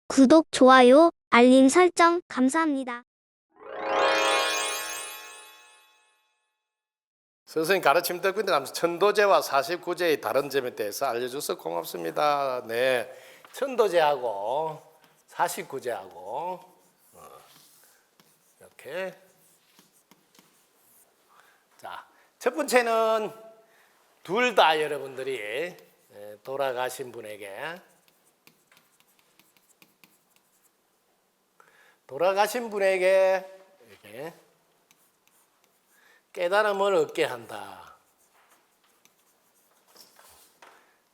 구독, 좋아요, 알림 설정 감사합니다. 선생님 가르침 듣고 있는데 천도제와 49제의 다른 점에 대해서 알려줘서 고맙습니다. 네, 천도제하고 49제하고 이렇게 자, 첫 번째는 둘 다 여러분들이 돌아가신 분에게 이렇게 깨달음을 얻게 한다.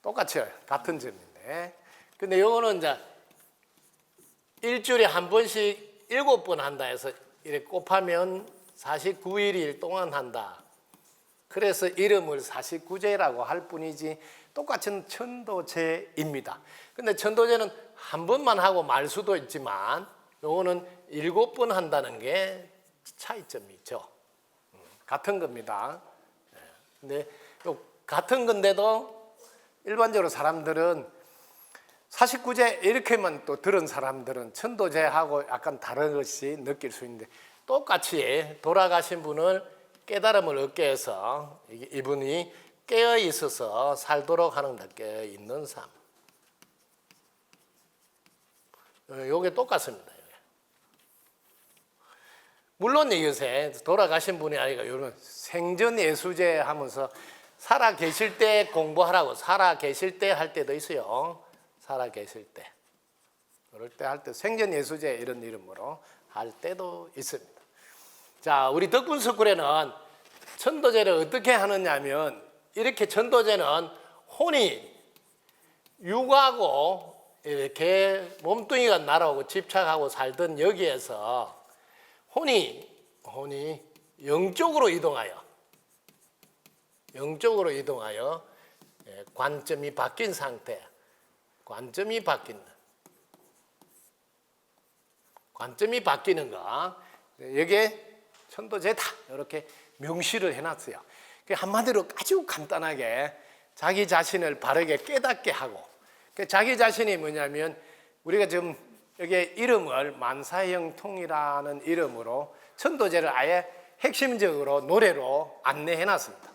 똑같죠? 같은 점인데. 근데 요거는 이제 일주일에 한 번씩 7번 한다 해서 이렇게 곱하면 49일 동안 한다. 그래서 이름을 49제라고 할 뿐이지 똑같은 천도제입니다. 근데 천도제는 한 번만 하고 말 수도 있지만 요거는 7번 한다는 게 차이점이 있죠. 같은 겁니다. 근데 같은 건데도 일반적으로 사람들은 49제 이렇게만 또 들은 사람들은 천도제하고 약간 다른 것이 느낄 수 있는데 똑같이 돌아가신 분을 깨달음을 얻게 해서 이분이 깨어 있어서 살도록 하는 데 깨어 있는 삶. 요게 똑같습니다. 물론 이것에 돌아가신 분이 아니라 이런 생전예수제 하면서 살아 계실 때 공부하라고 살아 계실 때 할 때도 있어요. 살아 계실 때. 그럴 때 할 때 생전예수제 이런 이름으로 할 때도 있습니다. 자, 우리 덕분석굴에는 천도제를 어떻게 하느냐면 이렇게 천도제는 혼이 육하고 이렇게 몸뚱이가 날아오고 집착하고 살던 여기에서 혼이 영적으로 이동하여 관점이 바뀐 상태, 관점이 바뀌는 거, 여기에 천도제다 이렇게 명시를 해놨어요. 한마디로 아주 간단하게 자기 자신을 바르게 깨닫게 하고, 자기 자신이 뭐냐면 우리가 지금 여기 이름을 만사형통이라는 이름으로 천도제를 아예 핵심적으로 노래로 안내해놨습니다.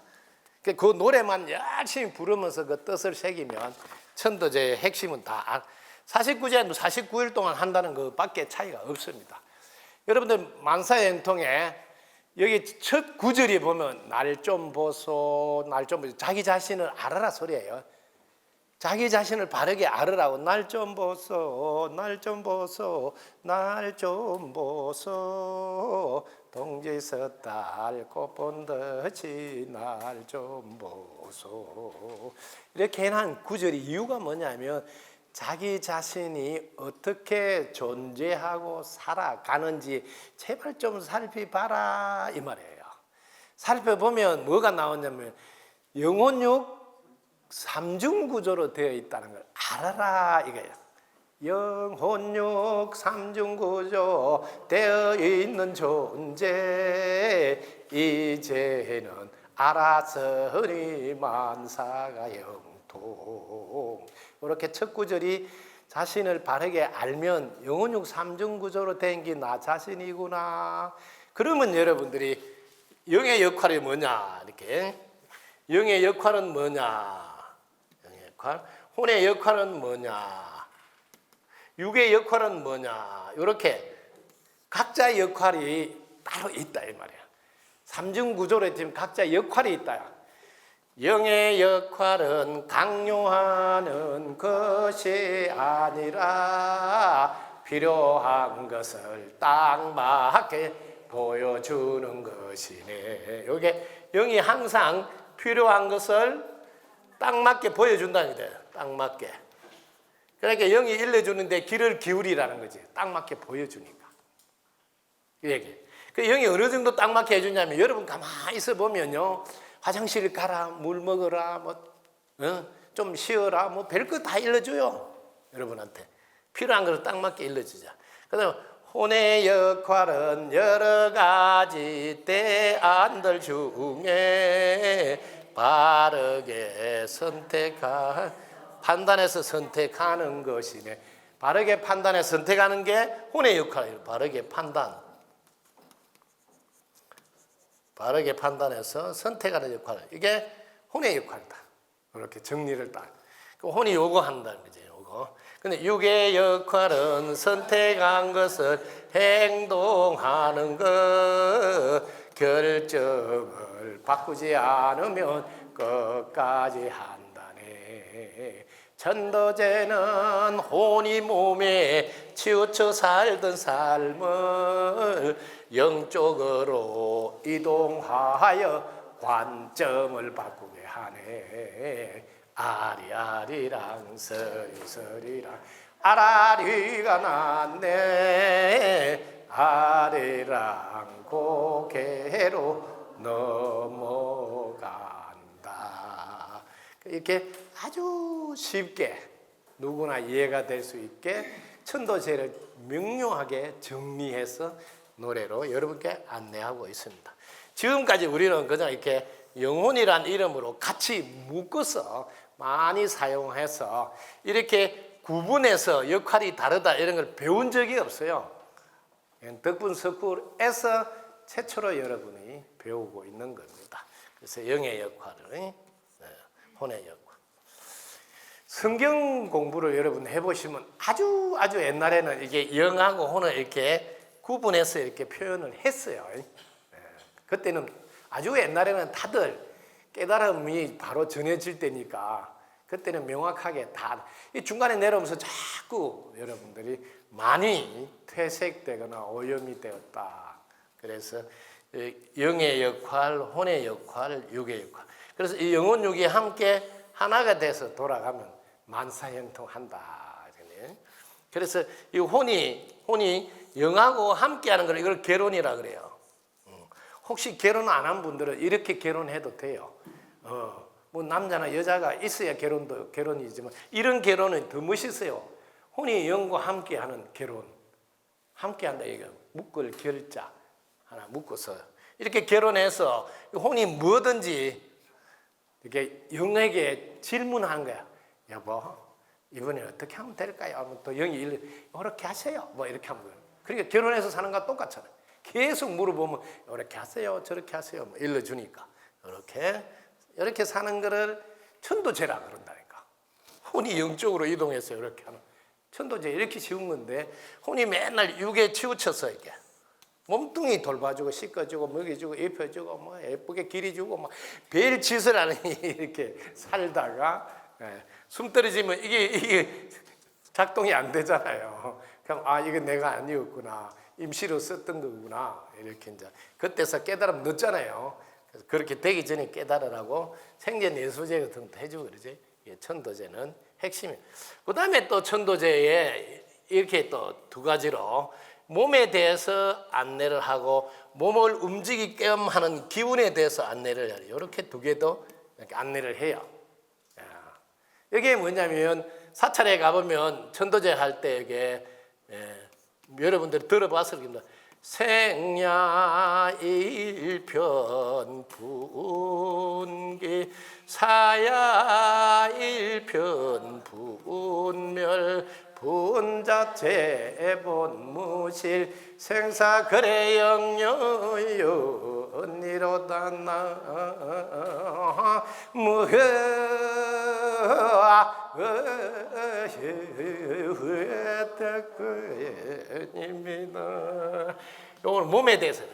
그 노래만 열심히 부르면서 그 뜻을 새기면 천도제의 핵심은 다 49제는 49일 동안 한다는 것밖에 차이가 없습니다. 여러분들 만사형통에 여기 첫 구절이 보면 날 좀 보소, 자기 자신을 알아라 소리예요. 자기 자신을 바르게 알으라고 날 좀 보소, 날 좀 보소, 날 좀 보소, 동지서 달꽃 본 듯이 날 좀 보소. 이렇게 해놓은 구절이 이유가 뭐냐면 자기 자신이 어떻게 존재하고 살아가는지 제발 좀 살펴봐라 이 말이에요. 살펴보면 뭐가 나오냐면 영혼육 삼중구조로 되어 있다는 걸 알아라 이거예요. 영혼육 삼중구조 되어 있는 존재 이제는 알았으니 만사가 영통. 이렇게 첫 구절이 자신을 바르게 알면 영혼육 삼중구조로 된 게 나 자신이구나. 그러면 여러분들이 영의 역할이 뭐냐 이렇게 영의 역할은 뭐냐 혼의 역할은 뭐냐, 육의 역할은 뭐냐, 이렇게 각자의 역할이 따로 있다 이 말이야. 삼중구조로 지금 각자의 역할이 있다. 영의 역할은 강요하는 것이 아니라 필요한 것을 딱 맞게 보여주는 것이네. 이게 영이 항상 필요한 것을 딱 맞게 보여준다는 거예요. 딱 맞게. 그러니까 영이 일러주는데 귀를 기울이라는 거지. 딱 맞게 보여주니까. 그 얘기. 그 영이 어느 정도 딱 맞게 해주냐면 여러분 가만히 있어 보면요. 화장실 가라, 물 먹어라, 좀 쉬어라, 별거 다 일러줘요. 여러분한테. 필요한 것을 딱 맞게 일러주자. 그다음 혼의 역할은 여러 가지 때안들 중에 바르게 판단해서 선택하는 것이네. 바르게 판단해 선택하는 게 혼의 역할이에요. 바르게 판단. 바르게 판단해서 선택하는 역할. 이게 혼의 역할이다. 이렇게 정리를 딱. 혼이 요구한다는 거죠. 요거. 근데 육의 역할은 선택한 것을 행동하는 것. 결정을 바꾸지 않으면 끝까지 한다네. 천도제는 혼이 몸에 치우쳐 살던 삶을 영적으로 이동하여 관점을 바꾸게 하네. 아리아리랑 서리서리랑 아라리가 났네. 아리랑 고개로 넘어간다. 이렇게 아주 쉽게 누구나 이해가 될 수 있게 천도제를 명료하게 정리해서 노래로 여러분께 안내하고 있습니다. 지금까지 우리는 그냥 이렇게 영혼이란 이름으로 같이 묶어서 많이 사용해서 이렇게 구분해서 역할이 다르다 이런 걸 배운 적이 없어요. 덕분 스쿨에서 최초로 여러분이 배우고 있는 겁니다. 그래서 영의 역할을, 혼의 역할. 성경 공부를 여러분 해보시면 아주 옛날에는 이게 영하고 혼을 이렇게 구분해서 이렇게 표현을 했어요. 그때는 아주 옛날에는 다들 깨달음이 바로 전해질 때니까 그때는 명확하게 다 이 중간에 내려오면서 자꾸 여러분들이 많이 퇴색되거나 오염이 되었다. 그래서 영의 역할, 혼의 역할, 육의 역할. 그래서 이 영혼 육이 함께 하나가 돼서 돌아가면 만사형통한다. 그래서 이 혼이 영하고 함께하는 걸 이걸 결혼이라 그래요. 혹시 결혼 안 한 분들은 이렇게 결혼해도 돼요. 뭐 남자나 여자가 있어야 결혼도 결혼이지만 이런 결혼은 더 멋있어요. 혼이 영과 함께하는 결혼. 함께한다 이거 묶을 결자 하나 묶어서 이렇게 결혼해서 혼이 뭐든지 이렇게 영에게 질문하는 거야. 여보, 이번에 어떻게 하면 될까요? 하면 또 영이 이렇게 하세요. 뭐 이렇게 하면 돼요. 그러니까 결혼해서 사는 것과 똑같잖아요. 계속 물어보면 이렇게 하세요, 저렇게 하세요. 뭐 일러주니까 이렇게 사는 거를 천도제라 그런다니까. 혼이 영적으로 이동해서 이렇게 하는 천도제 이렇게 쉬운 건데 혼이 맨날 육에 치우쳐서 이렇게 몸뚱이 돌봐주고 씻어주고 먹여주고 입혀주고 뭐 예쁘게 기리주고 뭐 별 짓을 안 이렇게 살다가 숨 떨어지면 이게 작동이 안 되잖아요. 그럼 이거 내가 아니었구나. 임시로 썼던 거구나. 이렇게 이제 그때서 깨달음 늦잖아요. 그래서 그렇게 되기 전에 깨달으라고 생전예수제 같은 것도 해주고 그러지. 천도제는 핵심이에요. 그 다음에 또 천도제에 이렇게 또 두 가지로 몸에 대해서 안내를 하고 몸을 움직이게끔 하는 기운에 대해서 안내를 해요. 이렇게 두 개도 이렇게 안내를 해요. 이게 뭐냐면 사찰에 가보면 천도제 할 때 이게 여러분들이 들어봤을 겁니다. 생야일편 분기 사야일편 분멸 분자체 본무실 생사거래 영영연이로다 나 오늘 몸에 대해서는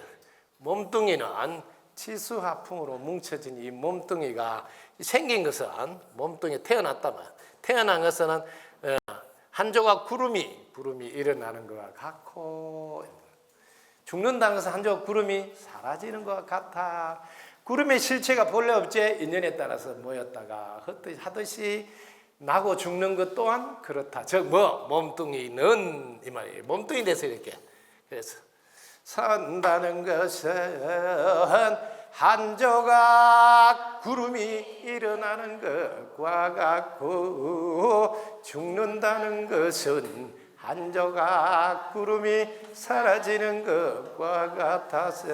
몸뚱이는 치수화풍으로 뭉쳐진 이 몸뚱이가 생긴 것은 몸뚱이 태어났다면 태어난 것은 한 조각 구름이 일어나는 것과 같고 죽는다는 것은 한 조각 구름이 사라지는 것과 같아. 구름의 실체가 본래 없지 인연에 따라서 모였다가 하듯이 나고 죽는 것 또한 그렇다. 즉 몸뚱이는 이 말이에요. 몸뚱이 돼서 이렇게 그래서 산다는 것은 한 조각 구름이 일어나는 것과 같고 죽는다는 것은 한 조각 구름이 사라지는 것과 같아서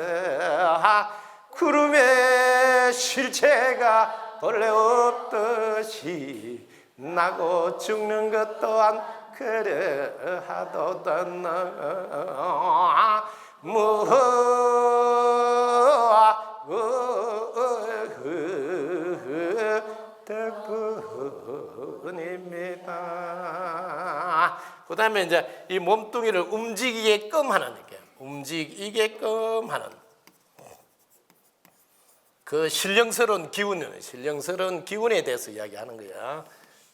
구름의 실체가 본래 없듯이 나고 죽는 것 또한 그러하도던 덕분입니다. 그 다음에 이제 이 몸뚱이를 움직이게끔 하는 게 움직이게끔 하는 그 신령스러운 기운에 대해서 이야기하는 거야.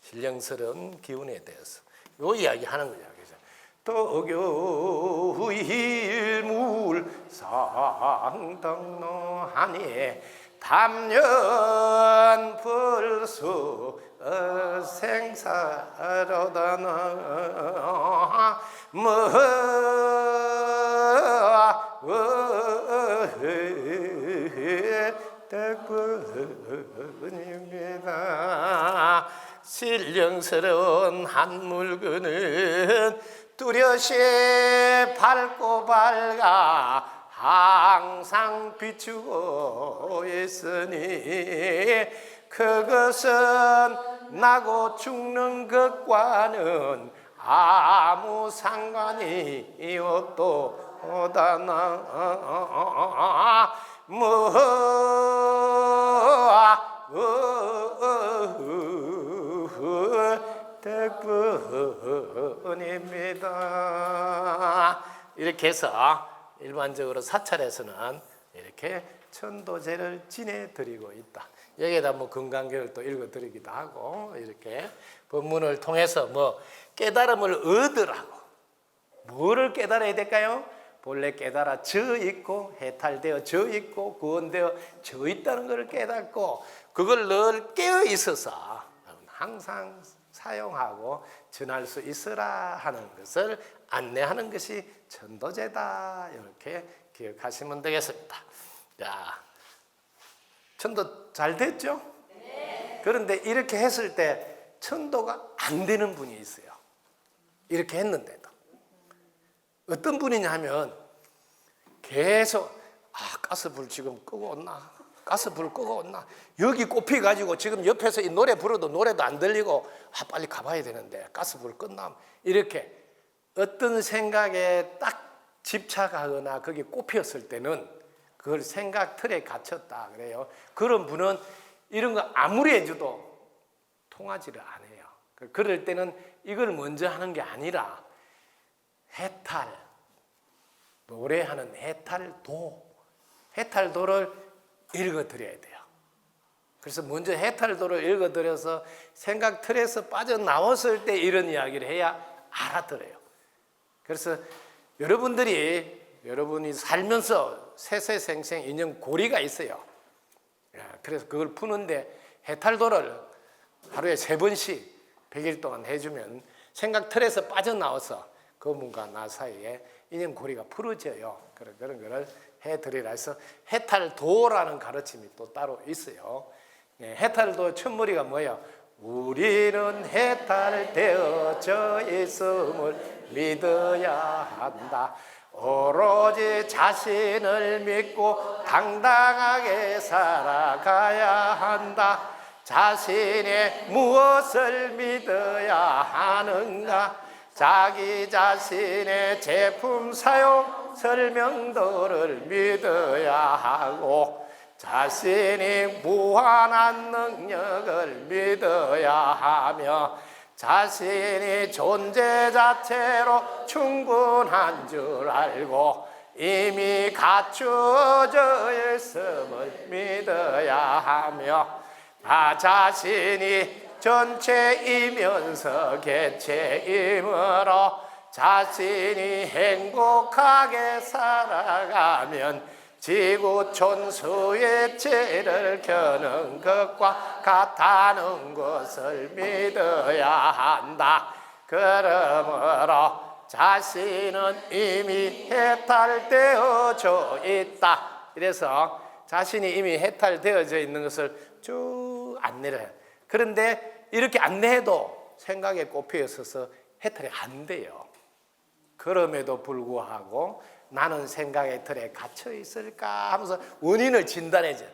신령스러운 기운에 대해서 요 이야기하는 거야. 그죠? 도교일물상덕노하니 담년 불수 생사로다나 덕분입니다. 신령스러운 한 물건은 뚜렷이 밝고 밝아 항상 비추고 있으니 그것은 나고 죽는 것과는 아무 상관이 없도다나 덕분입니다. 이렇게 해서 일반적으로 사찰에서는 이렇게 천도제를 지내드리고 있다. 여기에다 뭐 건강계를 또 읽어드리기도 하고 이렇게 법문을 통해서 뭐 깨달음을 얻으라고. 뭐를 깨달아야 될까요? 본래 깨달아져 있고 해탈되어져 있고 구원되어져 있다는 것을 깨닫고 그걸 늘 깨어 있어서 항상 사용하고 전할 수 있으라 하는 것을 안내하는 것이 천도제다. 이렇게 기억하시면 되겠습니다. 자, 천도 잘 됐죠? 네. 그런데 이렇게 했을 때 천도가 안 되는 분이 있어요. 이렇게 했는데도. 어떤 분이냐 하면 계속 가스불 지금 끄고 온나? 가스불 끄고 온나? 여기 꼽혀가지고 지금 옆에서 이 노래 불어도 노래도 안 들리고 빨리 가봐야 되는데 가스불 껐나? 이렇게 어떤 생각에 딱 집착하거나 거기 꼽혔을 때는 그걸 생각 틀에 갇혔다 그래요. 그런 분은 이런 거 아무리 해줘도 통하지를 않아요. 그럴 때는 이걸 먼저 하는 게 아니라 해탈, 노래하는 해탈도를 읽어드려야 돼요. 그래서 먼저 해탈도를 읽어드려서 생각 틀에서 빠져나왔을 때 이런 이야기를 해야 알아들어요. 그래서 여러분이 살면서 세세생생 인연 고리가 있어요. 그래서 그걸 푸는데 해탈도를 하루에 3번씩 100일 동안 해주면 생각 틀에서 빠져나와서 그분과 나 사이에 인연 고리가 풀어져요. 그런 거를 해드리라 해서 해탈도라는 가르침이 또 따로 있어요. 해탈도 첫머리가 뭐예요? 우리는 해탈되어져 있음을 믿어야 한다. 오로지 자신을 믿고 당당하게 살아가야 한다. 자신의 무엇을 믿어야 하는가? 자기 자신의 제품 사용 설명도를 믿어야 하고 자신이 무한한 능력을 믿어야 하며 자신이 존재 자체로 충분한 줄 알고 이미 갖추어져 있음을 믿어야 하며 나 자신이 전체이면서 개체이므로 자신이 행복하게 살아가면 지구 촌수의 죄를 켜는 것과 같다는 것을 믿어야 한다. 그러므로 자신은 이미 해탈되어져 있다. 이래서 자신이 이미 해탈되어져 있는 것을 쭉 안내를 해요. 그런데 이렇게 안내해도 생각에 꼽혀 있어서 해탈이 안 돼요. 그럼에도 불구하고 나는 생각의 틀에 갇혀 있을까 하면서 원인을 진단해줘.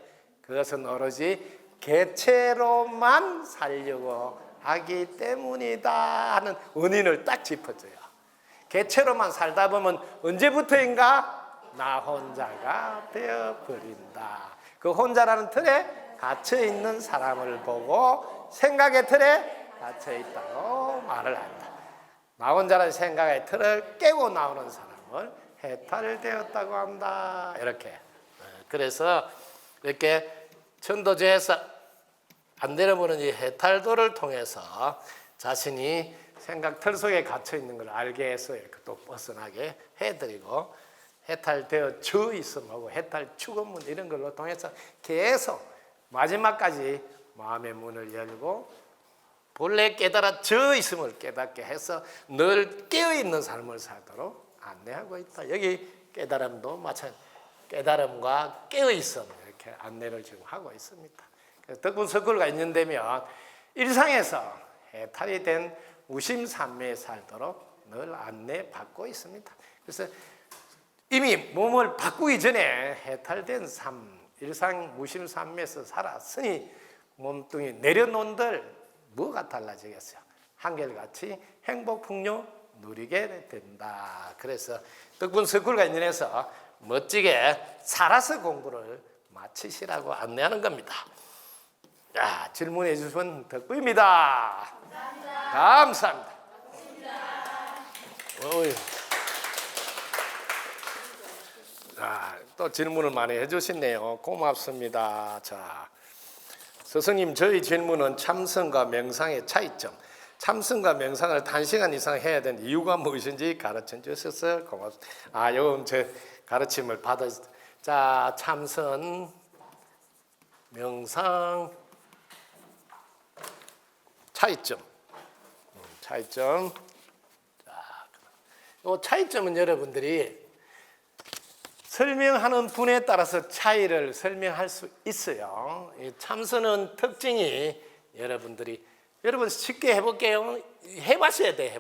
그것은 오로지 개체로만 살려고 하기 때문이다 하는 원인을 딱 짚어줘요. 개체로만 살다 보면 언제부터인가 나 혼자가 되어버린다. 그 혼자라는 틀에 갇혀있는 사람을 보고 생각의 틀에 갇혀있다고 말을 한다. 나 혼자라는 생각의 틀을 깨고 나오는 사람을 해탈되었다고 한다. 이렇게. 그래서 이렇게 천도제에서 안 내려보는 이 해탈도를 통해서 자신이 생각 틀 속에 갇혀 있는 걸 알게 해서 이렇게 또 벗어나게 해드리고, 해탈되어 져 있음하고 해탈 추구문 이런 걸로 통해서 계속 마지막까지 마음의 문을 열고 본래 깨달아져 있음을 깨닫게 해서 늘 깨어 있는 삶을 살도록 안내하고 있다. 여기 깨달음도 마찬가지, 깨달음과 깨어 있음 이렇게 안내를 지금 하고 있습니다. 그래서 덕분 석굴가 있는데면 일상에서 해탈이 된 무심삼매에 살도록 늘 안내받고 있습니다. 그래서 이미 몸을 바꾸기 전에 해탈된 삶, 일상 무심삼매에서 살았으니 몸뚱이 내려놓은들 뭐가 달라지겠어요? 한결같이 행복 풍요 누리게 된다. 그래서 덕분 석굴가 인연에서 멋지게 살아서 공부를 마치시라고 안내하는 겁니다. 자, 질문해 주신 덕분입니다. 감사합니다. 자, 또 질문을 많이 해주시네요. 고맙습니다. 자, 스승님, 저희 질문은 참선과 명상의 차이점, 참선과 명상을 단시간 이상 해야 되는 이유가 무엇인지 가르쳐 주셔서 고맙습니다. 요즘 제 가르침을 받아. 자, 참선, 명상, 차이점. 자, 이 차이점은 여러분들이 설명하는 분에 따라서 차이를 설명할 수 있어요. 이 참선은 특징이 여러분 쉽게 해볼게요. 해보셔야 돼.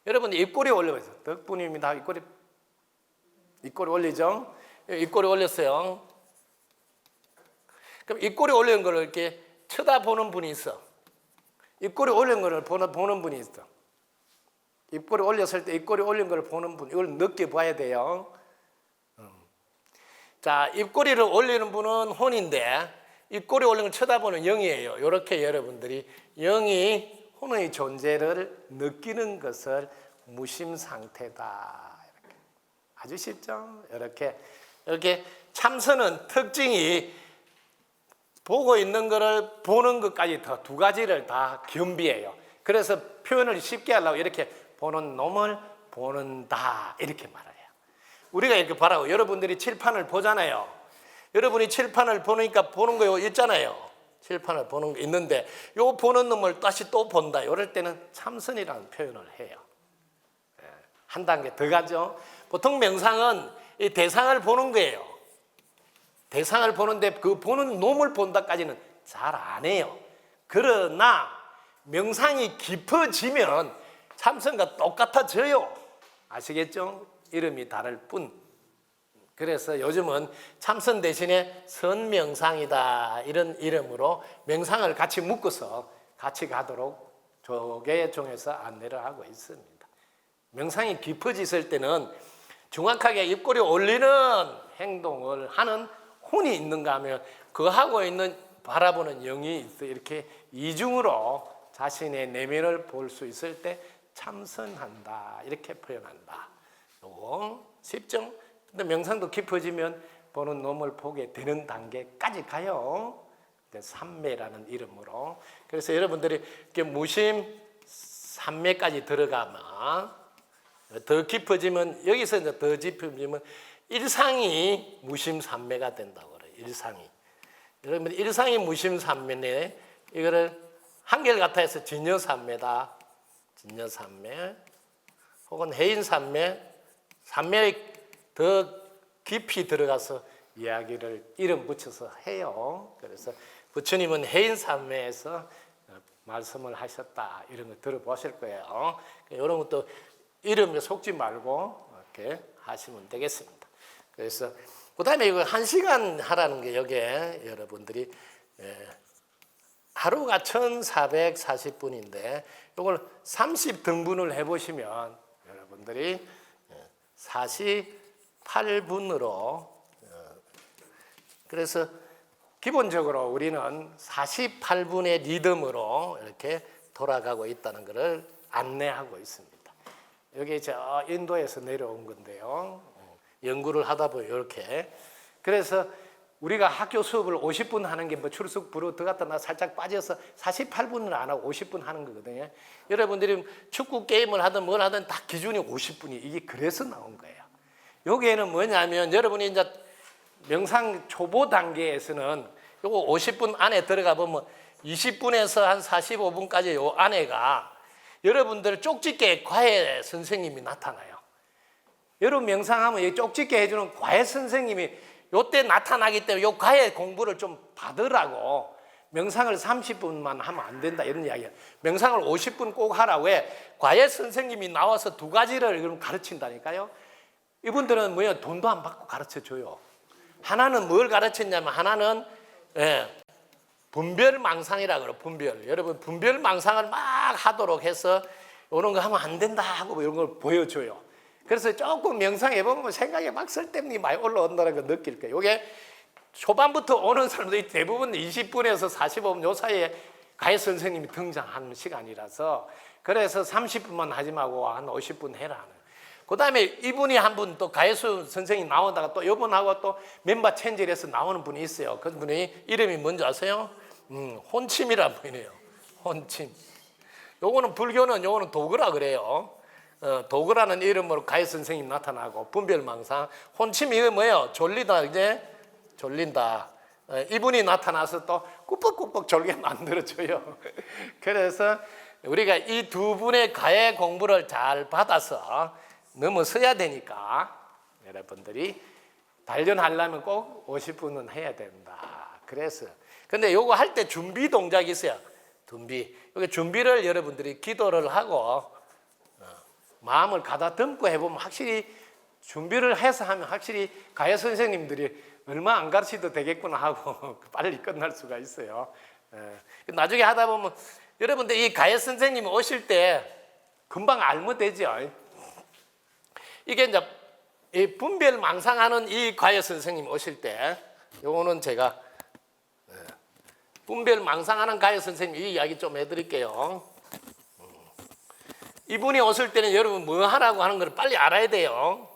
여러분 입꼬리 올려보세요. 덕분입니다. 입꼬리 올리죠. 입꼬리 올렸어요. 그럼 입꼬리 올리는 걸 이렇게 쳐다보는 분이 있어. 입꼬리 올린 걸 보는 분이 있어. 입꼬리 올렸을 때 입꼬리 올린 걸 보는 분, 이걸 느껴봐야 돼요. 자, 입꼬리를 올리는 분은 혼인데 입꼬리 올리는 걸 쳐다보는 영이에요. 이렇게 여러분들이 영이 혼의 존재를 느끼는 것을 무심 상태다. 이렇게. 아주 쉽죠? 이렇게 참선은 특징이 보고 있는 것을 보는 것까지 더 두 가지를 다 겸비해요. 그래서 표현을 쉽게 하려고 이렇게 보는 놈을 보는다 이렇게 말해요. 우리가 이렇게 보라고 여러분들이 칠판을 보잖아요. 여러분이 칠판을 보니까 보는 거 있잖아요. 칠판을 보는 거 있는데 요 보는 놈을 다시 또 본다. 이럴 때는 참선이라는 표현을 해요. 한 단계 더 가죠. 보통 명상은 이 대상을 보는 거예요. 대상을 보는데 그 보는 놈을 본다까지는 잘 안 해요. 그러나 명상이 깊어지면 참선과 똑같아져요. 아시겠죠? 이름이 다를 뿐. 그래서 요즘은 참선 대신에 선명상이다 이런 이름으로 명상을 같이 묶어서 같이 가도록 조계종에서 안내를 하고 있습니다. 명상이 깊어졌을 때는 정확하게 입꼬리 올리는 행동을 하는 혼이 있는가 하면 그 하고 있는 바라보는 영이 있어. 이렇게 이중으로 자신의 내면을 볼 수 있을 때 참선한다 이렇게 표현한다. 요거 쉽죠? 근데 명상도 깊어지면 보는 놈을 보게 되는 단계까지 가요. 삼매라는 이름으로. 그래서 여러분들이 이렇게 무심 삼매까지 들어가면 더 깊어지면 여기서 이제 더 깊어지면 일상이 무심삼매가 된다고 그래요. 일상이. 여러분 일상이 무심삼매네. 이거를 한결같아서 진여삼매다. 진여삼매. 혹은 해인삼매. 삼매에 더 깊이 들어가서 이야기를 이름 붙여서 해요. 그래서 부처님은 해인삼매에서 말씀을 하셨다. 이런 거 들어보실 거예요. 이런 것도 이름에 속지 말고 이렇게 하시면 되겠습니다. 그래서 그 다음에 이거 1시간 하라는 게 여기에 여러분들이 하루가 1440분인데 이걸 30등분을 해보시면 여러분들이 48분으로 그래서 기본적으로 우리는 48분의 리듬으로 이렇게 돌아가고 있다는 것을 안내하고 있습니다. 여기 저 인도에서 내려온 건데요. 연구를 하다 보면 이렇게. 그래서 우리가 학교 수업을 50분 하는 게 뭐 출석 부로 들어갔다 나 살짝 빠져서 48분을 안 하고 50분 하는 거거든요. 여러분들이 축구 게임을 하든 뭘 하든 다 기준이 50분이 이게 그래서 나온 거예요. 여기에는 뭐냐면 여러분이 이제 명상 초보 단계에서는 요거 50분 안에 들어가 보면 20분에서 한 45분까지 요 안에가 여러분들 쪽집게 과외 선생님이 나타나요. 여러분 명상하면 이 쪽집게 해주는 과외 선생님이 요때 나타나기 때문에 요 과외 공부를 좀 받으라고 명상을 30분만 하면 안 된다 이런 이야기예요. 명상을 50분 꼭 하라고 해. 과외 선생님이 나와서 두 가지를 그럼 가르친다니까요. 이분들은 뭐야 돈도 안 받고 가르쳐줘요. 하나는 뭘 가르쳤냐면 하나는 분별망상이라고 그래요. 분별. 여러분 분별망상을 막 하도록 해서 이런 거 하면 안 된다 하고 이런 걸 보여줘요. 그래서 조금 명상해보면 생각이 막 쓸데없는 게 많이 올라온다는 걸 느낄 거예요. 이게 초반부터 오는 사람들이 대부분 20분에서 45분 요 사이에 과외 선생님이 등장하는 시간이라서 그래서 30분만 하지 말고 한 50분 해라. 그 다음에 이분이 한 분 또 가해수 선생님 나오다가 또 이분하고 또 멤버 체인지를 해서 나오는 분이 있어요. 그 분이 이름이 뭔지 아세요? 혼침이라는 분이에요. 혼침. 요거는 불교는 요거는 도그라 그래요. 도그라는 이름으로 가해 선생님 나타나고 분별망상. 혼침이 이게 뭐예요? 졸리다 이제 졸린다. 이분이 나타나서 또 꾸벅꾸벅 졸게 만들어줘요. 그래서 우리가 이 두 분의 가해 공부를 잘 받아서 넘어서야 되니까 여러분들이 단련하려면 꼭 50분은 해야 된다. 그래서 근데 요거 할 때 준비 동작이 있어요. 준비. 여기 준비를 여러분들이 기도를 하고 마음을 가다듬고 해보면 확실히 준비를 해서 하면 확실히 가해 선생님들이 얼마 안 가르쳐도 되겠구나 하고 빨리 끝날 수가 있어요. 나중에 하다 보면 여러분들 이 가해 선생님 오실 때 금방 알면 되죠. 이게 이제 이 분별 망상하는 이 과외 선생님 오실 때, 요거는 제가 분별 망상하는 과외 선생님 이 이야기 좀 해드릴게요. 이분이 오실 때는 여러분 뭐 하라고 하는 걸 빨리 알아야 돼요.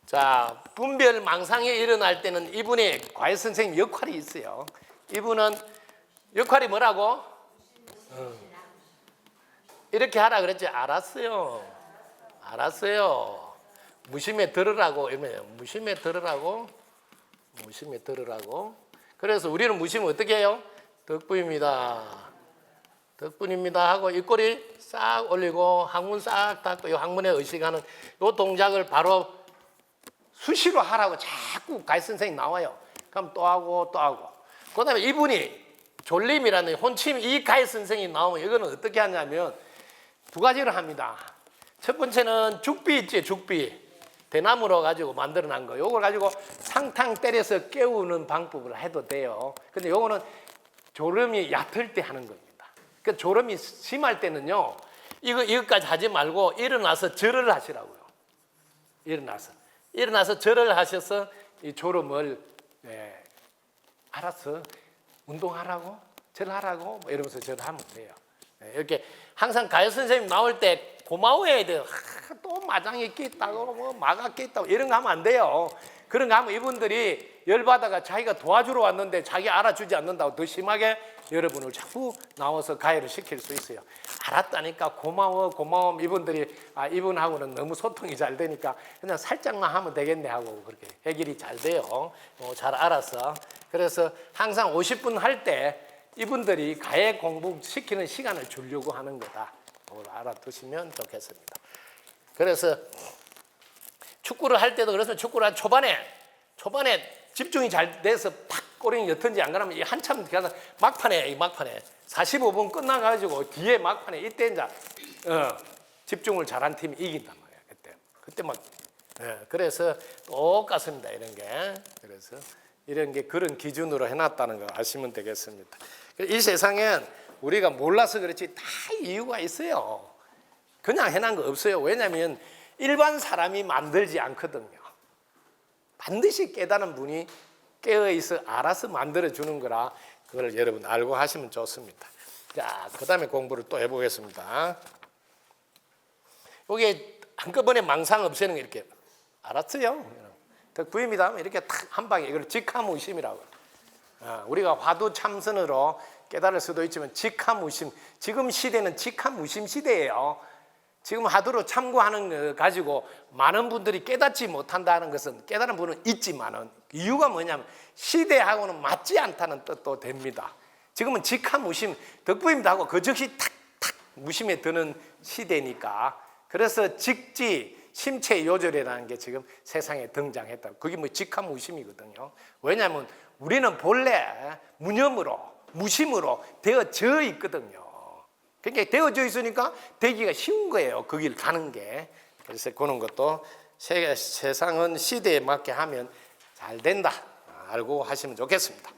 자, 분별 망상이 일어날 때는 이분의 과외 선생님 역할이 있어요. 이분은 역할이 뭐라고? 이렇게 하라 그랬지. 알았어요. 알았어요. 무심히 들으라고. 무심히 들으라고. 무심히 들으라고. 그래서 우리는 무심히 어떻게 해요? 덕분입니다. 덕분입니다 하고 입꼬리 싹 올리고 항문 싹 닫고 이 항문에 의식하는 이 동작을 바로 수시로 하라고 자꾸 가이드 선생님 나와요. 그럼 또 하고 또 하고. 그 다음에 이분이 졸림이라는 혼침 이 가이드 선생님 나오면 이거는 어떻게 하냐면 두 가지를 합니다. 첫 번째는 죽비 있지, 죽비. 대나무로 가지고 만들어 난 거. 요걸 가지고 상탕 때려서 깨우는 방법을 해도 돼요. 근데 요거는 졸음이 얕을 때 하는 겁니다. 그 졸음이 심할 때는요, 이것까지 하지 말고 일어나서 절을 하시라고요. 일어나서 절을 하셔서 이 졸음을, 알았어. 운동하라고, 절하라고, 뭐 이러면서 절하면 돼요. 이렇게 항상 가요 선생님 나올 때 고마워해야 돼요. 또 마장이 깼다고 뭐 마가 깼다고 이런 거 하면 안 돼요. 그런 거 하면 이분들이 열받아가 자기가 도와주러 왔는데 자기 알아주지 않는다고 더 심하게 여러분을 자꾸 나와서 가해를 시킬 수 있어요. 알았다니까 고마워 이분들이 이분하고는 너무 소통이 잘 되니까 그냥 살짝만 하면 되겠네 하고 그렇게 해결이 잘 돼요. 잘 알아서. 그래서 항상 50분 할 때 이분들이 가해 공부시키는 시간을 주려고 하는 거다. 그걸 알아두시면 좋겠습니다. 그래서 축구를 할 때도 그래서 축구를 한 초반에 집중이 잘 돼서 팍 꼬리는 옅은지 안 그러면 한참 가서 막판에 45분 끝나가지고 뒤에 막판에 이때 이제 집중을 잘한 팀이 이긴단 말이에요. 그때 막 그래서 똑같습니다. 이런 게 그래서 이런 게 그런 기준으로 해놨다는 거 아시면 되겠습니다. 이 세상엔 우리가 몰라서 그렇지 다 이유가 있어요. 그냥 해놓은 거 없어요. 왜냐하면 일반 사람이 만들지 않거든요. 반드시 깨달은 분이 깨어있어 알아서 만들어주는 거라 그걸 여러분 알고 하시면 좋습니다. 자, 그 다음에 공부를 또 해보겠습니다. 이게 한꺼번에 망상 없애는 게 이렇게 알았어요? 덕부입니다. 이렇게 탁 한 방에 이걸 직하무심이라고. 우리가 화두 참선으로 깨달을 수도 있지만 직하무심. 지금 시대는 직하무심 시대예요. 지금 화두로 참고하는 거 가지고 많은 분들이 깨닫지 못한다는 것은 깨달은 분은 있지만은 이유가 뭐냐면 시대하고는 맞지 않다는 뜻도 됩니다. 지금은 직하무심, 덕부입니다 하고 그 즉시 탁탁 무심에 드는 시대니까 그래서 직지 심체 요절이라는 게 지금 세상에 등장했다. 그게 뭐 직하무심이거든요. 왜냐하면 우리는 본래 무념으로 무심으로 되어져 있거든요. 그러니까 되어져 있으니까 되기가 쉬운 거예요. 그 길 가는 게. 그래서 그런 것도 세상은 시대에 맞게 하면 잘 된다. 알고 하시면 좋겠습니다.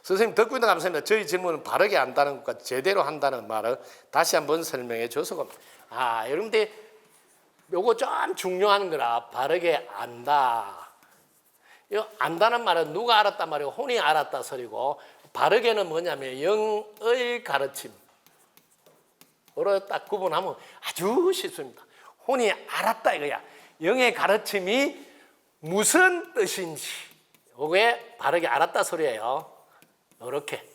선생님 덕분에 감사합니다. 저희 질문은 바르게 안다는 것과 제대로 한다는 말을 다시 한번 설명해 줘서 여러분들 요거 좀 중요한 거라 바르게 안다. 이 안다는 말은 누가 알았단 말이고 혼이 알았다 소리고 바르게는 뭐냐면 영의 가르침. 어로 딱 구분하면 아주 쉽습니다. 혼이 알았다 이거야. 영의 가르침이 무슨 뜻인지 이게 바르게 알았다 소리예요. 이렇게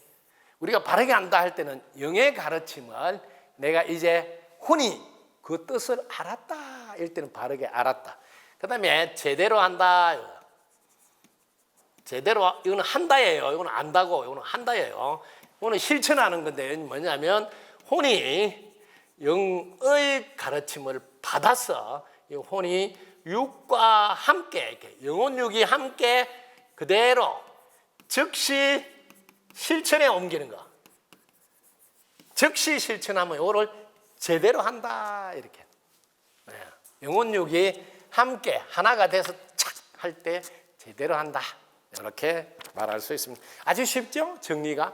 우리가 바르게 안다 할 때는 영의 가르침을 내가 이제 혼이 그 뜻을 알았다 이럴 때는 바르게 알았다. 그 다음에 제대로 한다. 제대로 이거는 한다예요. 이거는 안다고 이거는 한다예요. 이거는 실천하는 건데 뭐냐면 혼이 영의 가르침을 받아서 이 혼이 육과 함께 이렇게 영혼육이 함께 그대로 즉시 실천에 옮기는 거. 즉시 실천하면 이거를 제대로 한다 이렇게. 영혼육이 함께 하나가 돼서 착 할 때 제대로 한다. 이렇게 말할 수 있습니다. 아주 쉽죠? 정리가.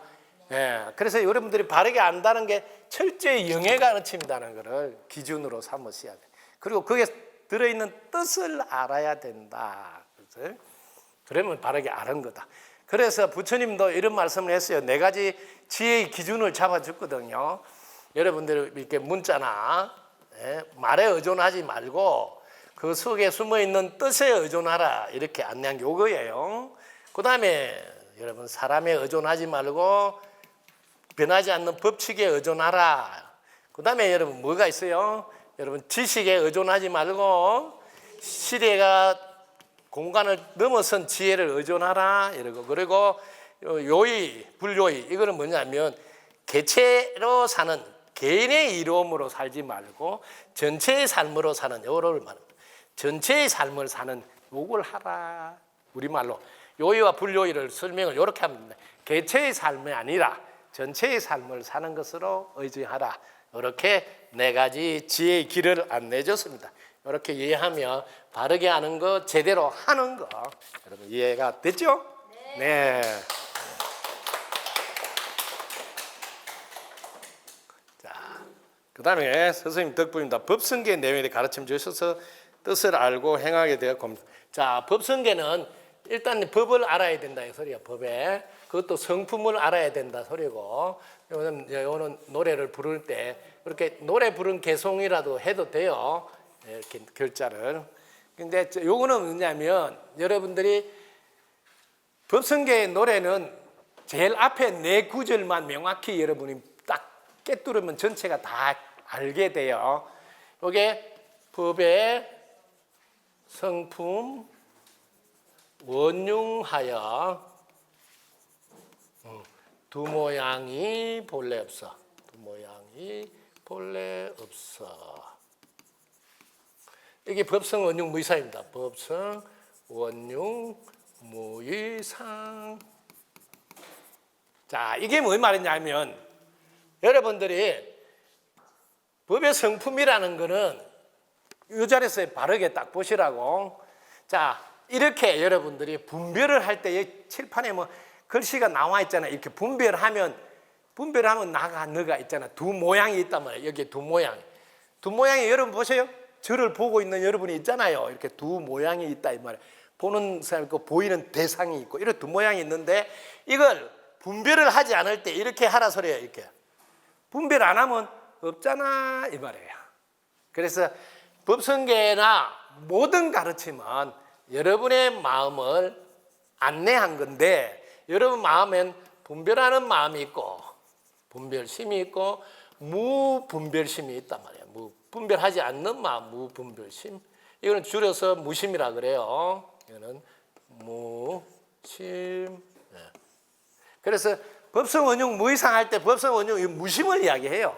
그래서 여러분들이 바르게 안다는 게 철저히 영의 가르침이라는 것을 기준으로 삼으셔야 돼요. 그리고 거기에 들어있는 뜻을 알아야 된다. 그래서 그러면 바르게 아는 거다. 그래서 부처님도 이런 말씀을 했어요. 4가지 지혜의 기준을 잡아줬거든요. 여러분들 이렇게 문자나 말에 의존하지 말고 그 속에 숨어있는 뜻에 의존하라. 이렇게 안내한 게 요거예요. 그 다음에 여러분 사람에 의존하지 말고 변하지 않는 법칙에 의존하라. 그 다음에 여러분 뭐가 있어요? 여러분 지식에 의존하지 말고 시대가 공간을 넘어선 지혜를 의존하라. 이러고 그리고 요의, 불요의 이거는 뭐냐면 개체로 사는 개인의 이로움으로 살지 말고 전체의 삶으로 사는 요를 말합니다. 전체의 삶을 사는 요걸 하라. 우리말로 요의와 불요의를 설명을 이렇게 합니다. 개체의 삶이 아니라 전체의 삶을 사는 것으로 의지하라. 이렇게 4가지 지혜의 길을 안내해 줬습니다. 이렇게 이해하며 바르게 하는 거, 제대로 하는 거 여러분 이해가 됐죠? 네. 자, 그 다음에 선생님 덕분입니다. 법성계 내용에 가르침 주셔서 뜻을 알고 행하게 되어 겁니다. 자, 법성계는 일단 법을 알아야 된다 이 소리야. 법에 그것도 성품을 알아야 된다 소리고 요거는 노래를 부를 때 이렇게 노래 부른 개송이라도 해도 돼요. 이렇게 글자를. 근데 요거는 뭐냐면 여러분들이 법성계의 노래는 제일 앞에 4구절만 명확히 여러분이 딱 깨뚫으면 전체가 다 알게 돼요. 요게 법의 성품 원융하여 두 모양이 본래 없어. 두 모양이 본래 없어. 이게 법성 원융 무이사입니다. 법성 원융 무이상. 자, 이게 뭐 말이냐면 여러분들이 법의 성품이라는 거는 이 자리에서 바르게 딱 보시라고. 자, 이렇게 여러분들이 분별을 할 때 칠판에 뭐 글씨가 나와 있잖아요. 이렇게 분별하면 분별하면 나가 너가 있잖아. 두 모양이 있단 말이에요. 여기 두 모양. 두 모양이 여러분 보세요. 저를 보고 있는 여러분이 있잖아요. 이렇게 두 모양이 있다 이 말이에요. 보는 사람 있고 보이는 대상이 있고 이런 두 모양이 있는데 이걸 분별을 하지 않을 때 이렇게 하라 소리예요. 이렇게 분별 안 하면 없잖아 이 말이에요. 그래서 법성계나 모든 가르침은 여러분의 마음을 안내한 건데 여러분 마음엔 분별하는 마음이 있고 분별심이 있고 무분별심이 있단 말이에요. 분별하지 않는 마음, 무분별심. 이거는 줄여서 무심이라 그래요. 이거는 무심. 그래서 법성원용 무이상할 때 법성원용 무심을 이야기해요.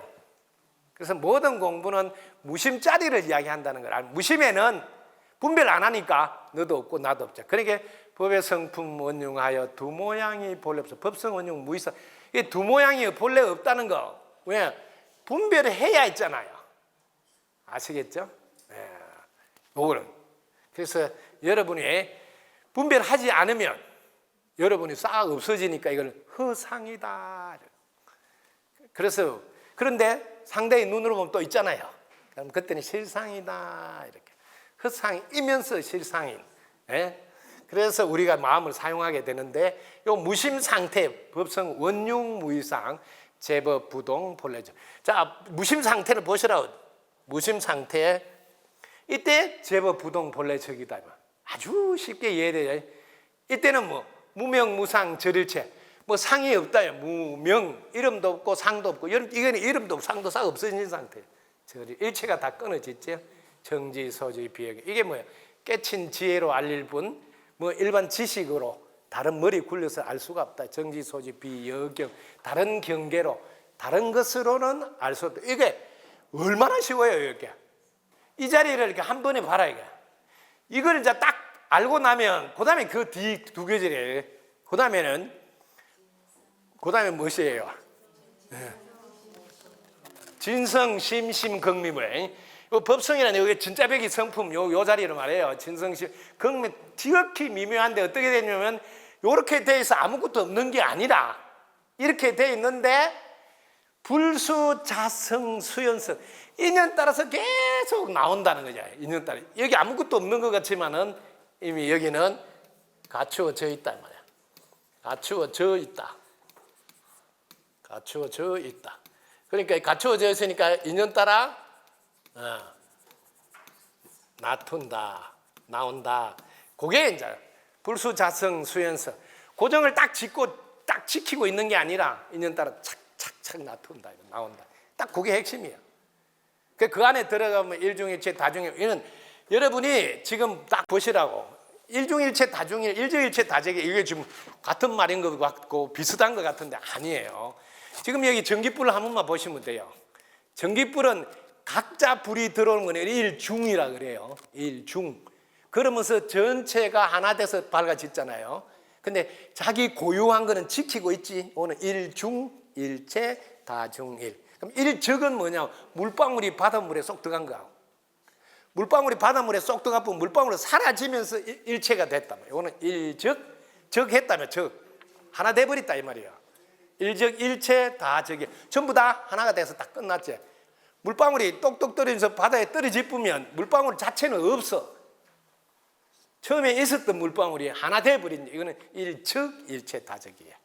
그래서 모든 공부는 무심짜리를 이야기한다는 걸. 무심에는 분별 안 하니까 너도 없고 나도 없죠. 그러니까 법의 성품 원용하여 두 모양이 본래 없어. 법성원용 무이상. 이 두 모양이 본래 없다는 거. 왜? 분별을 해야 있잖아요. 아시겠죠? 요거는. 그래서 여러분이 분별하지 않으면 여러분이 싹 없어지니까 이걸 허상이다. 그래서 그런데 상대의 눈으로 보면 또 있잖아요. 그럼 그때는 실상이다. 이렇게. 허상이면서 실상인. 그래서 우리가 마음을 사용하게 되는데 요 무심 상태, 법성 원용 무이상, 제법 부동 본래죠. 자, 무심 상태를 보시라고. 무심 상태. 이때 제법 부동 본래적이다. 아주 쉽게 이해돼요. 이때는 뭐 무명 무상 절일체. 뭐 상이 없다요. 무명 이름도 없고 상도 없고 이거는 이름도 없고 상도 싹 없어진 상태. 절일 일체가 다 끊어졌죠. 정지 소지 비역. 이게 뭐예요? 깨친 지혜로 알릴 뿐 뭐 일반 지식으로 다른 머리 굴려서 알 수가 없다. 정지 소지 비여경 다른 경계로 다른 것으로는 알 수 없다. 이게 얼마나 쉬워요, 이렇게. 이 자리를 이렇게 한 번에 봐라 이게. 이걸 이제 딱 알고 나면 그다음에 그 뒤 두 계절에 그다음에 무엇이에요? 진성 심심 극림을 법성이라는 여기 진짜 벽이 성품 요 자리로 말해요. 진성심 극림 지극히 미묘한데 어떻게 되냐면 이렇게 돼 있어 아무것도 없는 게 아니라 이렇게 돼 있는데 불수 자성 수연성 인연 따라서 계속 나온다는 거죠. 인연 따라 여기 아무것도 없는 것 같지만은 이미 여기는 갖추어져 있다 말이야. 갖추어져 있다. 갖추어져 있다. 그러니까 갖추어져 있으니까 인연 따라 나툰다, 나온다. 그게 이제 불수자성 수연성 고정을 딱 짓고 딱 지키고 있는 게 아니라 인연 따라 착착착 나툰다, 나온다. 딱 그게 핵심이에요. 그 안에 들어가면 일중일체 다중일 이는 여러분이 지금 딱 보시라고 일중일체 다중일 일저일체 다재기 이게 지금 같은 말인 것 같고 비슷한 것 같은데 아니에요. 지금 여기 전기불을 한 번만 보시면 돼요. 전기불은 각자 불이 들어오는 거는 일중이라 그래요. 일중. 그러면서 전체가 하나 돼서 밝아졌잖아요. 근데 자기 고유한 거는 지키고 있지. 오늘 일중, 일체, 다중일. 그럼 일적은 뭐냐? 물방울이 바닷물에 쏙 들어간 거하고 물방울이 바닷물에 쏙 들어가 보면 물방울이 사라지면서 일체가 됐단 말이에요. 이거는 일적, 적했다면 적. 하나 돼버렸다 이 말이에요. 일적, 일체, 다적이 전부 다 하나가 돼서 딱 끝났지. 물방울이 똑똑 떨어져서 바다에 떨어지면 물방울 자체는 없어. 처음에 있었던 물방울이 하나 돼버린 이거는 일적, 일체, 다적이에요.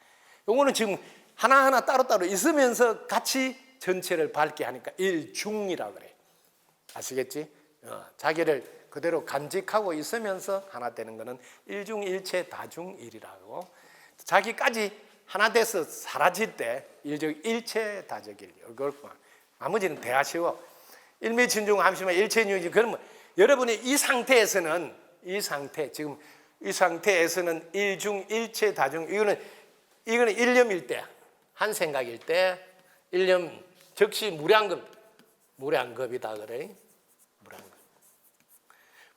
이거는 지금 하나하나 따로따로 있으면서 같이 전체를 밝게 하니까 일중이라고 그래요. 아시겠지? 자기를 그대로 간직하고 있으면서 하나 되는 거는 일중, 일체, 다중일이라고. 자기까지 하나 돼서 사라질 때 일적, 일체, 다적일. 이걸 나머지는 대하 쉬워. 일미진중 함시만 일체유지. 그러면 여러분이 이 상태에서는 지금 이 상태에서는 일중, 일체, 다중 이거는 일념일 때, 한 생각일 때 일념 즉시 무량겁이다 그래.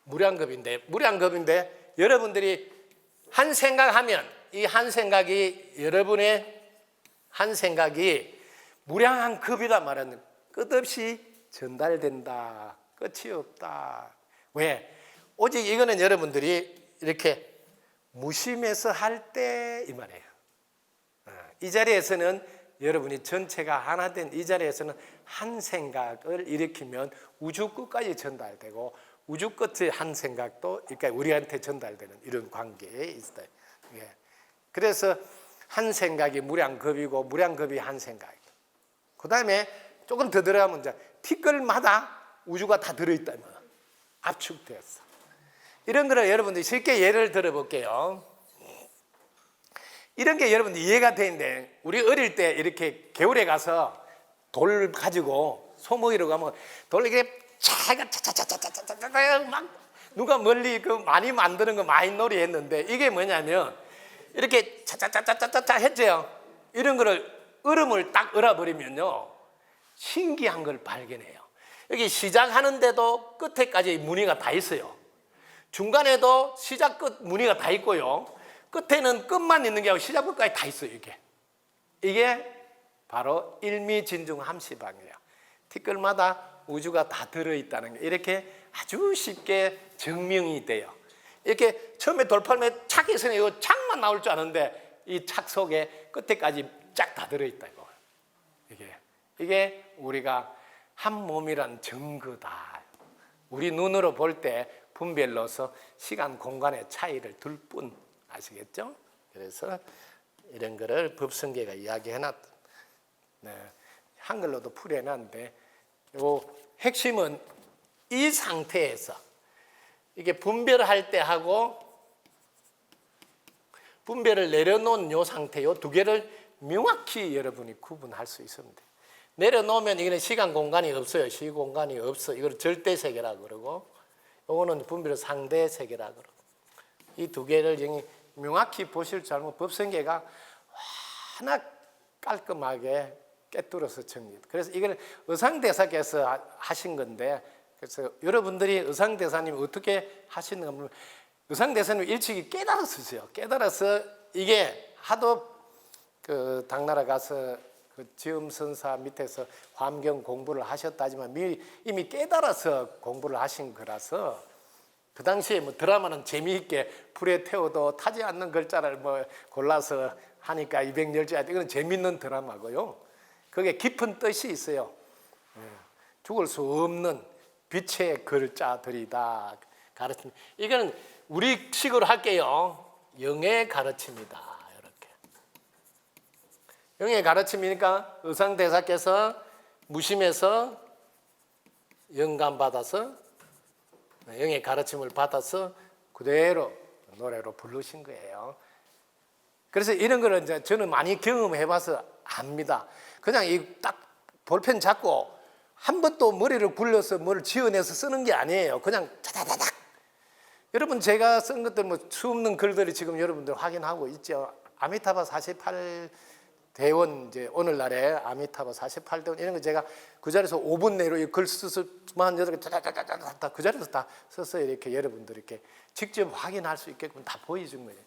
무량겁인데 여러분들이 한 생각하면 이 한 생각이 여러분의 한 생각이 무량한 급이다 말하는 끝없이 전달된다. 끝이 없다. 왜? 오직 이거는 여러분들이 이렇게 무심해서 할 때 이 말이에요. 이 자리에서는 여러분이 전체가 하나 된 이 자리에서는 한 생각을 일으키면 우주 끝까지 전달되고 우주 끝의 한 생각도 그러니까 우리한테 전달되는 이런 관계에 있어요. 예. 그래서 한 생각이 무량겁이고 무량겁이 한 생각. 그 다음에 조금 더 들어가면 이제 티끌마다 우주가 다 들어있다면 압축되었어. 이런 거를 여러분들이 쉽게 예를 들어볼게요. 이런 게 여러분들 이해가 되는데 우리 어릴 때 이렇게 겨울에 가서 돌 가지고 소모이러 가면 돌 이렇게 차차차차차차차차 막 누가 멀리 그 많이 만드는 거 많이 놀이 했는데 이게 뭐냐면 이렇게 차차차차차차 했죠. 이런 거를 얼음을 딱 얼어버리면요 신기한 걸 발견해요. 여기 시작하는데도 끝에까지 무늬가 다 있어요. 중간에도 시작 끝 무늬가 다 있고요. 끝에는 끝만 있는 게 아니고 시작 끝까지 다 있어요. 이게 바로 일미진중함시방이에요. 티끌마다 우주가 다 들어있다는 게 이렇게 아주 쉽게 증명이 돼요. 이렇게 처음에 돌팔매 착 있으니 이거 착만 나올 줄 아는데 이 착 속에 끝에까지 쫙 다 들어있다 이거. 이게 우리가 한 몸이란 증거다. 우리 눈으로 볼 때 분별로서 시간 공간의 차이를 둘 뿐. 아시겠죠? 그래서 이런 거를 법성계가 이야기해놨다. 네. 한글로도 풀어놨는데 요 핵심은 이 상태에서 이게 분별할 때 하고 분별을 내려놓은 요 상태 요 두 개를 명확히 여러분이 구분할 수 있습니다. 내려놓으면 이거는 시간 공간이 없어요. 시 공간이 없어. 이걸 절대 세계라고 그러고 요거는 분별 상대 세계라고 그러고 이 두 개를 명확히 보실 줄 알면 법성계가 하나 깔끔하게 꿰뚫어서 정리. 그래서 이걸 의상대사께서 하신 건데, 그래서 여러분들이 의상대사님 어떻게 하시는 가 의상대사님 일찍이 깨달았으세요. 깨달아서 이게 하도 그 당나라 가서 그 지음선사 밑에서 화엄경 공부를 하셨다지만 이미 깨달아서 공부를 하신 거라서 그 당시에 뭐 드라마는 재미있게 불에 태워도 타지 않는 글자를 뭐 골라서 하니까 210자 이건 재밌는 드라마고요. 그게 깊은 뜻이 있어요. 죽을 수 없는 빛의 글자들이다 가르침. 이건 우리식으로 할게요. 영의 가르침이다. 이렇게 영의 가르침이니까 의상대사께서 무심해서 영감 받아서 영의 가르침을 받아서 그대로 노래로 부르신 거예요. 그래서 이런 거를 이제 저는 많이 경험해봐서 압니다. 그냥 이 딱 볼펜 잡고 한 번도 머리를 굴려서 뭘 지어내서 쓰는 게 아니에요. 그냥 자다다닥. 여러분 제가 쓴 것들 뭐 수없는 글들이 지금 여러분들 확인하고 있죠. 아미타바 48대원 이제 오늘날에 아미타바 48대원 이런 거 제가 그 자리에서 5분 내로 이 글 쓰만 여덟 개 자다다다다 그 자리에서 다 써서 이렇게 여러분들 이렇게 직접 확인할 수 있게끔 다 보여준 거예요.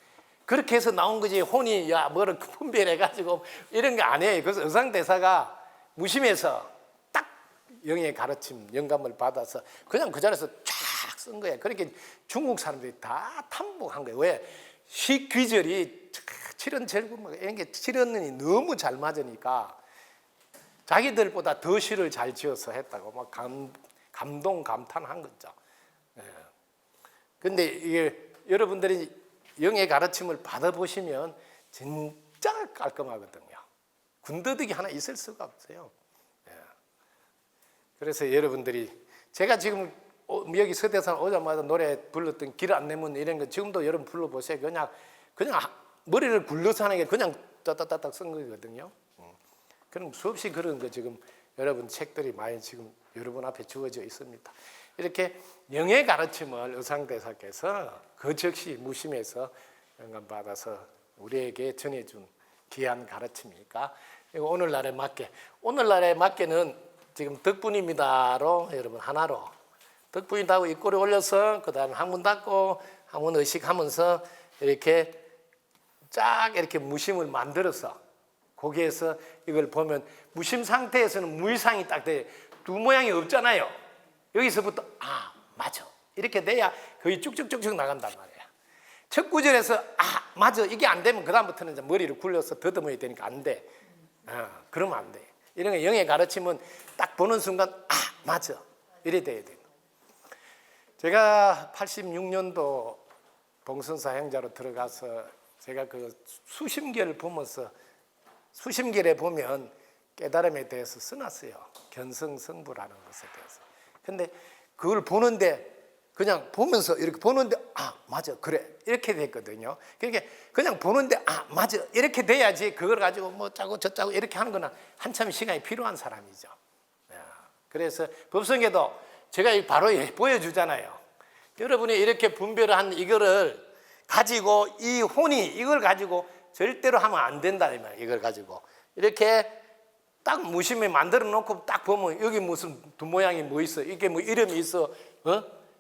그렇게 해서 나온 거지 혼이 야 뭐를 분별해가지고 이런 게 아니에요. 그래서 의상대사가 무심해서 딱 영의 가르침 영감을 받아서 그냥 그 자리에서 쫙 쓴 거예요. 그렇게 중국 사람들이 다 탐복한 거예요. 왜? 시 귀절이 칠연절구 이런 게 칠연이 너무 잘 맞으니까 자기들보다 더 시를 잘 지어서 했다고 막 감동 감탄한 거죠. 그런데 이게 여러분들이 영의 가르침을 받아보시면 진짜 깔끔하거든요. 군더더기 하나 있을 수가 없어요. 그래서 여러분들이 제가 지금 여기 서대산 오자마자 노래 불렀던 길 안 내면 이런 거 지금도 여러분 불러보세요. 그냥 머리를 굴려서 하는 게 그냥 따따따딱 쓴 거거든요. 그럼 수없이 그런 거 지금 여러분 책들이 많이 지금 여러분 앞에 주어져 있습니다. 이렇게 영의 가르침을 의상대사께서 그 즉시 무심해서 영감받아서 우리에게 전해준 귀한 가르침이니까 오늘날에 맞게는 지금 덕분입니다로 여러분 하나로 덕분이다고 입꼬리 올려서 그 다음에 항문 닫고 항문 의식하면서 이렇게 쫙 이렇게 무심을 만들어서 거기에서 이걸 보면 무심 상태에서는 무의상이 딱 돼. 두 모양이 없잖아요. 여기서부터 맞아 이렇게 돼야 거의 쭉쭉쭉쭉 나간단 말이에요. 첫 구절에서 맞아 이게 안 되면 그 다음부터는 이제 머리를 굴려서 더듬어야 되니까 안 돼. 그러면 안 돼. 이런 거 영의 가르침은 딱 보는 순간 맞아 이래 돼야 돼. 제가 86년도 봉선사행자로 들어가서 제가 그 수심계를 보면서 수심결에 보면 깨달음에 대해서 써놨어요. 견성성불하는 것에 대해서. 근데 그걸 보는데 그냥 보면서 이렇게 보는데 맞아 그래 이렇게 됐거든요. 그러니까 그냥 보는데 맞아 이렇게 돼야지 그걸 가지고 뭐 짜고 저짜고 이렇게 하는 거는 한참 시간이 필요한 사람이죠. 그래서 법성에도 제가 바로 보여주잖아요. 여러분이 이렇게 분별한 이거를 가지고 이 혼이 이걸 가지고 절대로 하면 안 된다 이 말이에요. 이걸 가지고 이렇게 딱 무심히 만들어 놓고 딱 보면 여기 무슨 두 모양이 뭐 있어? 이게 뭐 이름이 있어?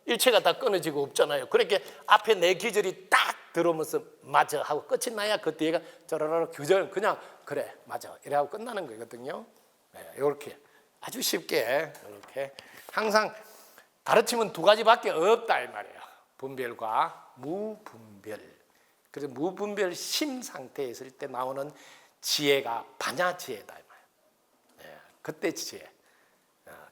일체가 다 끊어지고 없잖아요. 그렇게 앞에 내 기절이 딱 들어오면서 맞아 하고 끝이 나야 그 뒤에가 저러러 규절 그냥 그래 맞아 이래 하고 끝나는 거거든요. 이렇게 아주 쉽게 이렇게 항상 가르침은 두 가지밖에 없다 이 말이에요. 분별과 무분별. 그래서 무분별 심 상태에 있을 때 나오는 지혜가 반야지혜다 이 말이에요. 그때 지혜.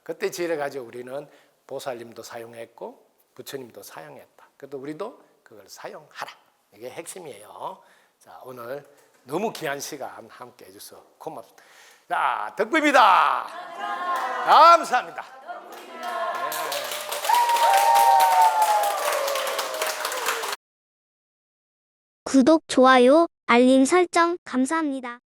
그때 지혜를 가지고 우리는 보살님도 사용했고 부처님도 사용했다. 그래도 우리도 그걸 사용하라. 이게 핵심이에요. 자, 오늘 너무 귀한 시간 함께 해주셔서 고맙습니다. 자, 덕구입니다. 감사합니다. 구독, 좋아요, 알림 설정 감사합니다.